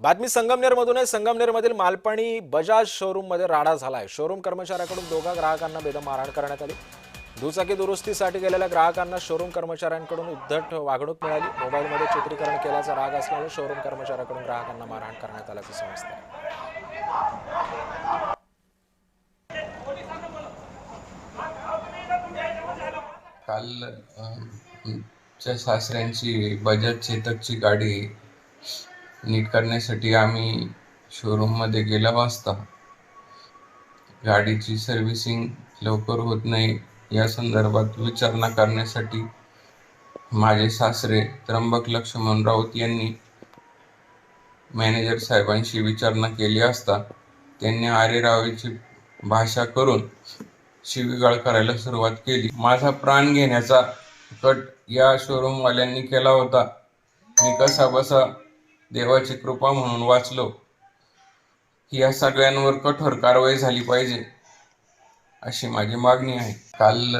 बातमी संगमनेरमधून आहे। संगमनेरमधील मालपाणी बजाज शोरूममध्ये राडा झालाय। शोरूम कर्मचाऱ्याकडून दोघा ग्राहकांना बेदम मारहाण करण्यात आली। दुचाकी दुरुस्तीसाठी गेलेल्या ग्राहकांना शोरूम कर्मचाऱ्यांकडून उद्धट वागणूक मिळाली। मोबाईलमध्ये चित्रीकरण केल्याचा राग असल्याने शोरूम कर्मचाऱ्याकडून ग्राहकांना मारहाण करण्यात आल्याचे समजते। काल आमच्या सासऱ्यांची बजाज चेतकची गाडी नीट करण्यासाठी आम्ही शोरूममध्ये गेलो असता गाडीची सर्व्हिसिंग लवकर होत नाही या संदर्भात विचारणा करण्यासाठी माझे सासरे त्र्यंबक लक्ष्मण राऊत यांनी मॅनेजर साहेबांशी विचारणा केली असता त्यांनी आरेरावीची भाषा करून शिवीगाळ करायला सुरुवात केली। माझा प्राण घेण्याचा कट या शोरूमवाल्यांनी केला होता। मी कसा बसा देवाची कृपा म्हणून वाचलो। या सगळ्यांवर कठोर कारवाई झाली पाहिजे अशी माझी मागणी आहे। काल